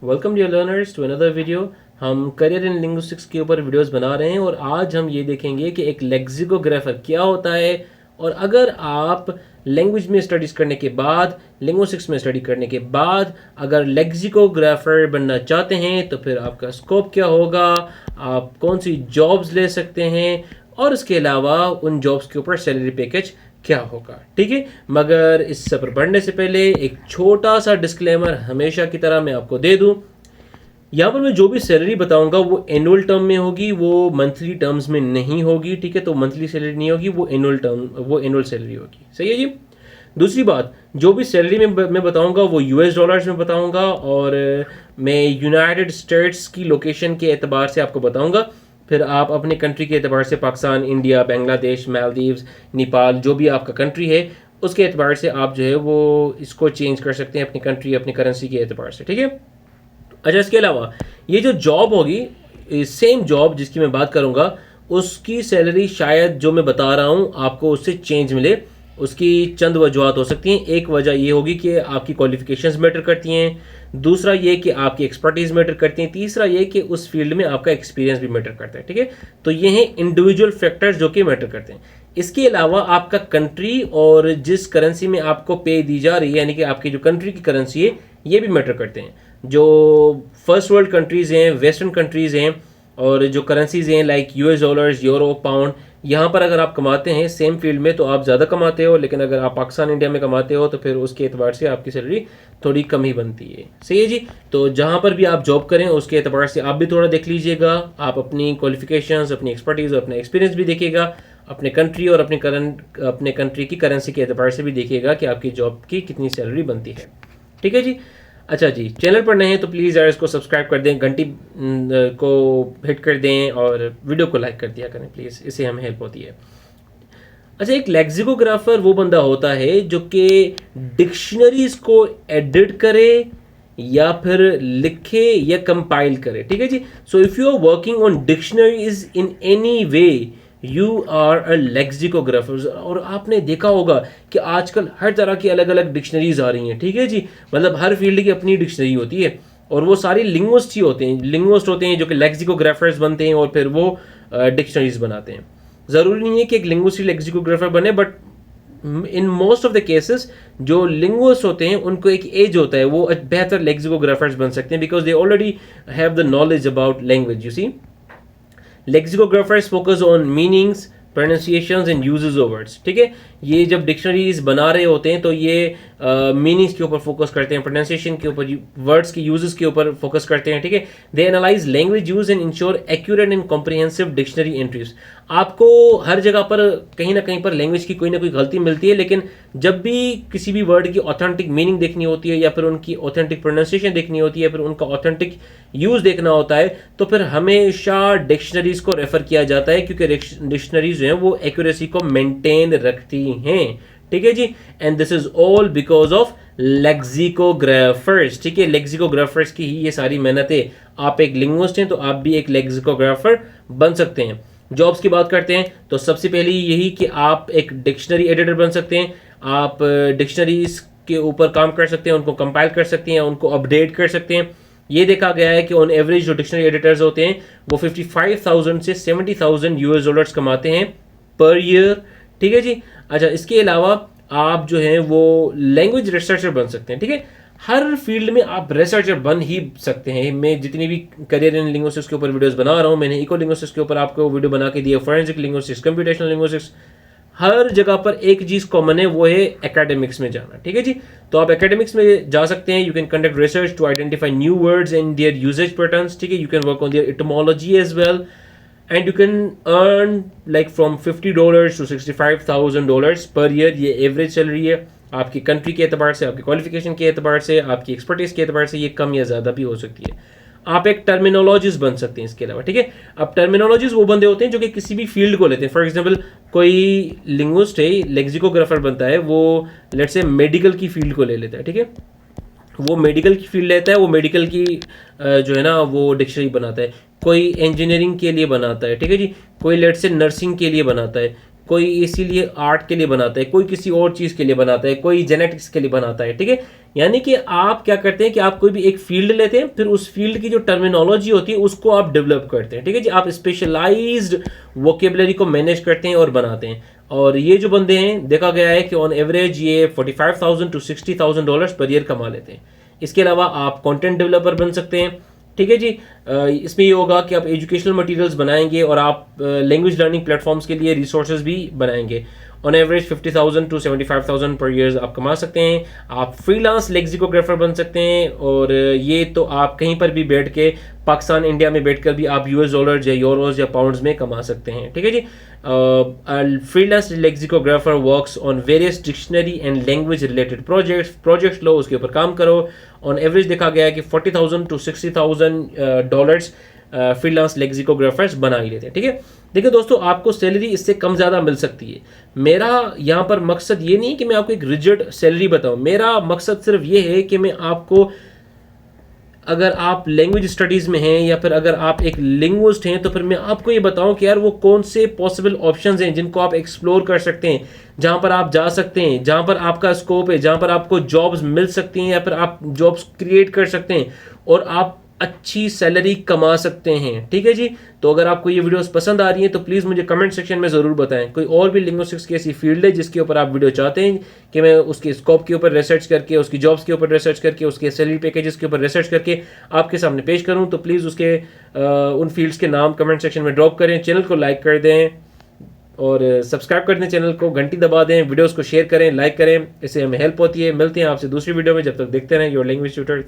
Welcome dear learners to another video. हम career in linguistics के ऊपर वीडियोस बना रहे हैं और आज हम ये देखेंगे कि एक लेक्सिकोग्राफर क्या होता है। और अगर आप लैंग्वेज में स्टडीज़ करने के बाद, लिंग्विस्टिक्स में स्टडी करने के बाद अगर लेक्सिकोग्राफर बनना चाहते हैं तो फिर आपका स्कोप क्या होगा, आप कौन सी जॉब्स ले सकते हैं और इसके अलावा उन जॉब्स के ऊपर सैलरी पैकेज क्या होगा। ठीक है, मगर इस सब पर बढ़ने से पहले एक छोटा सा डिस्क्लेमर हमेशा की तरह मैं आपको दे दूं। यहाँ पर मैं जो भी सैलरी बताऊंगा वो एनुअल टर्म में होगी, वो मंथली टर्म्स में नहीं होगी। ठीक है, तो मंथली सैलरी नहीं होगी, वो एनुअल सैलरी होगी। सही है जी। दूसरी बात, जो भी सैलरी मैं बताऊंगा वो यूएस डॉलर्स में बताऊंगा और मैं यूनाइटेड स्टेट्स की लोकेशन के एतबार से आपको बताऊंगा। फिर आप अपने कंट्री के एतबार से पाकिस्तान, इंडिया, बांग्लादेश, मालदीव्स, नेपाल, जो भी आपका कंट्री है उसके एतबार से आप जो है वो इसको चेंज कर सकते हैं अपनी कंट्री, अपनी करेंसी के एतबार से। ठीक है। अच्छा, इसके अलावा ये जो जॉब होगी, सेम जॉब जिसकी मैं बात करूंगा, उसकी सैलरी शायद जो मैं बता रहा हूँ आपको उससे चेंज मिले। उसकी चंद वजूहत हो सकती हैं। एक वजह ये होगी कि आपकी क्वालिफिकेशंस मैटर करती हैं, दूसरा ये कि आपकी एक्सपर्टीज़ मैटर करती हैं, तीसरा ये कि उस फील्ड में आपका एक्सपीरियंस भी मैटर करता है। ठीक है, तो ये हैं इंडिविजुअल फैक्टर्स जो कि मैटर करते हैं। इसके अलावा आपका कंट्री और जिस करेंसी में आपको पे दी जा रही है, यानी कि आपकी जो कंट्री की करेंसी है, ये भी मैटर करते हैं। जो फर्स्ट वर्ल्ड कंट्रीज़ हैं, वेस्टर्न कंट्रीज़ हैं और जो करेंसीज़ हैं like US dollars, euro, pound, यहाँ पर अगर आप कमाते हैं सेम फील्ड में तो आप ज़्यादा कमाते हो, लेकिन अगर आप पाकिस्तान, इंडिया में कमाते हो तो फिर उसके एतबार से आपकी सैलरी थोड़ी कम ही बनती है। सही है जी। तो जहाँ पर भी आप जॉब करें उसके एतबार से आप भी थोड़ा देख लीजिएगा। आप अपनी क्वालिफिकेशंस, अपनी एक्सपर्टीज़, अपना एक्सपीरियंस भी देखिएगा, अपने कंट्री और अपने कंट्री की करेंसी के एतबार से भी देखिएगा कि आपकी जॉब की कितनी सैलरी बनती है। ठीक है जी। अच्छा जी, चैनल पर नए हैं तो प्लीज़ यार इसको सब्सक्राइब कर दें, घंटी को हिट कर दें और वीडियो को लाइक कर दिया करें प्लीज़, इससे हमें हेल्प होती है। अच्छा, एक लेक्सिकोग्राफर वो बंदा होता है जो कि डिक्शनरीज को एडिट करे या फिर लिखे या कंपाइल करे। ठीक है जी। So if you are working on dictionaries in any way you are a lexicographer. और आपने देखा होगा कि आजकल हर तरह की अलग अलग डिक्शनरीज आ रही हैं। ठीक है जी, मतलब हर फील्ड की अपनी डिक्शनरी होती है और वो सारी लिंग्विस्ट ही होते हैं, लिंग्विस्ट होते हैं जो कि लेक्सिकोग्राफर्स बनते हैं और फिर वो डिक्शनरीज बनाते हैं। ज़रूरी नहीं है कि एक लिंग्विस्ट ही लेक्सिकोग्राफर बने, but in most of the cases जो लिंग्विस्ट होते हैं उनको एक एज होता है, वो बेहतर लेक्सिकोग्राफर्स बन सकते हैं because they already have the knowledge about language. You see, lexicographers focus on meanings, pronunciations and usages of words. ठीक है, ये जब डिक्शनरीज बना रहे होते हैं तो ये मीनिंग्स के ऊपर फोकस करते हैं, प्रोनाउंसिएशन के ऊपर, वर्ड्स के यूजेस के ऊपर फोकस करते हैं। ठीक है, they analyse language use and ensure accurate and comprehensive dictionary entries. आपको हर जगह पर कहीं ना कहीं पर लैंग्वेज की कोई ना कोई गलती मिलती है, लेकिन जब भी किसी भी वर्ड की ऑथेंटिक मीनिंग देखनी होती है या फिर उनकी ऑथेंटिक प्रोनाउंसिएशन देखनी होती है, फिर उनका ऑथेंटिक यूज देखना होता है, तो फिर हमेशा डिक्शनरीज को रेफर किया जाता है क्योंकि डिक्शनरीज जो है वो एक्यूरेसी को मेंटेन रखती हैं। ठीक है जी। And this is all because of lexicographers. ठीक है, लेक्सिकोग्राफर्स की ही ये सारी मेहनत है। आप एक लिंग्विस्ट हैं तो आप भी एक लेक्सिकोग्राफर बन सकते हैं। जॉब्स की बात करते हैं तो सबसे पहले यही कि आप एक डिक्शनरी एडिटर बन सकते हैं। आप डिक्शनरीज के ऊपर काम कर सकते हैं, उनको कंपाइल कर सकते हैं, उनको अपडेट कर सकते हैं। ये देखा गया है कि ऑन एवरेज जो डिक्शनरी एडिटर्स होते हैं वो 55,000 से 70,000 यूएस डॉलर्स कमाते हैं पर ईयर। ठीक है जी। अच्छा, इसके अलावा आप जो हैं वो लैंग्वेज रिसर्चर बन सकते हैं। ठीक है, हर फील्ड में आप रिसर्चर बन ही सकते हैं। मैं जितनी भी करियर इन लिंग्विस्टिक्स के ऊपर वीडियोस बना रहा हूँ, मैंने इको लिंग्विस्टिक्स के ऊपर आपको वीडियो बना के दिया, फॉरेंसिक लिंग्विस्टिक्स, कंप्यूटेशनल लिंग्विस्टिक्स, हर जगह पर एक चीज कॉमन है, वो है एकेडमिक्स में जाना। ठीक है जी। तो आप एकेडमिक्स में जा सकते हैं। You can conduct research to identify new words and their usages patterns. ठीक है, you can work on their etymology as well and you can earn like from $50 to $65,000 per year. ये एवरेज सैलरी है। आपकी country के एतबार से, आपकी qualification के एतबार से, आपकी एक्सपर्टीज के एतबार से ये कम या ज़्यादा भी हो सकती है। आप एक टर्मिनोलॉजिस्ट बन सकते हैं इसके अलावा। ठीक है, अब टर्मिनोलॉजिस्ट वो बंदे होते हैं जो कि किसी भी फील्ड को लेते हैं। फॉर एग्जांपल, कोई लिंग्विस्ट है, लेक्सिकोग्राफर बनता है, वो लेट्स से मेडिकल की फील्ड को ले लेता है। ठीक है, वो मेडिकल की फील्ड लेता है, वो मेडिकल की जो है ना वो डिक्शनरी बनाता है। कोई इंजीनियरिंग के लिए बनाता है। ठीक है जी। कोई लेट्स से नर्सिंग के लिए बनाता है। कोई इसीलिए आर्ट के लिए बनाता है, कोई किसी और चीज़ के लिए बनाता है, कोई जेनेटिक्स के लिए बनाता है, ठीक है। यानी कि आप क्या करते हैं कि आप कोई भी एक फील्ड लेते हैं, फिर उस फील्ड की जो टर्मिनोलॉजी होती है उसको आप डेवलप करते हैं, ठीक है जी। आप स्पेशलाइज्ड वोकेबलरी को मैनेज करते हैं और बनाते हैं। और ये जो बंदे हैं, देखा गया है कि ऑन एवरेज ये $45,000 to $60,000 पर ईयर कमा लेते हैं। इसके अलावा आप कंटेंट डेवलपर बन सकते हैं, ठीक है जी। इसमें ये होगा कि आप एजुकेशनल मटेरियल्स बनाएंगे और आप लैंग्वेज लर्निंग प्लेटफॉर्म्स के लिए रिसोर्सेज भी बनाएंगे। ऑन एवरेज 50,000 to 75,000 पर ईयर्स आप कमा सकते हैं। आप फ्रीलांस लेक्सिकोग्राफर बन सकते हैं, और ये तो आप कहीं पर भी बैठ के, पाकिस्तान इंडिया में बैठकर भी आप $US या यूरोज या पाउंड्स में कमा सकते हैं, ठीक है जी। Freelance lexicographer works on various dictionary and language related projects लो, उसके ऊपर काम करो। ऑन एवरेज देखा गया है कि $40,000 to $60,000 फ्रीलांस लेक्सिकोग्राफर्स बना ही लेते हैं, ठीक है। देखिए दोस्तों, आपको सैलरी इससे कम ज़्यादा मिल सकती है। मेरा यहाँ पर मकसद ये नहीं कि मैं आपको एक रिजिड सैलरी बताऊँ, मेरा मकसद सिर्फ ये है कि मैं आपको, अगर आप लैंग्वेज स्टडीज़ में हैं या फिर अगर आप एक लिंग्विस्ट हैं, तो फिर मैं आपको ये बताऊं कि यार वो कौन से पॉसिबल ऑप्शंस हैं जिनको आप एक्सप्लोर कर सकते हैं, जहां पर आप जा सकते हैं, जहां पर आपका स्कोप है, जहां पर आपको जॉब्स मिल सकती हैं या फिर आप जॉब्स क्रिएट कर सकते हैं और आप अच्छी सैलरी कमा सकते हैं, ठीक है जी। तो अगर आपको ये वीडियोस पसंद आ रही हैं तो प्लीज़ मुझे कमेंट सेक्शन में ज़रूर बताएं। कोई और भी लिंग्विस्टिक्स की ऐसी फील्ड है जिसके ऊपर आप वीडियो चाहते हैं कि मैं उसके स्कोप के ऊपर रिसर्च करके, उसकी जॉब्स के ऊपर रिसर्च करके, उसके सैलरी पैकेजेस के ऊपर रिसर्च करके आपके सामने पेश करूं, तो प्लीज़ उसके उन फील्ड्स के नाम कमेंट सेक्शन में ड्रॉप करें। चैनल को लाइक कर दें और सब्सक्राइब कर दें चैनल को, घंटी दबा दें, वीडियोज़ को शेयर करें, लाइक करें, इससे हमें हेल्प होती है। मिलते हैं आपसे दूसरी वीडियो में, जब तक देखते रहें योर लैंग्वेज ट्यूटर।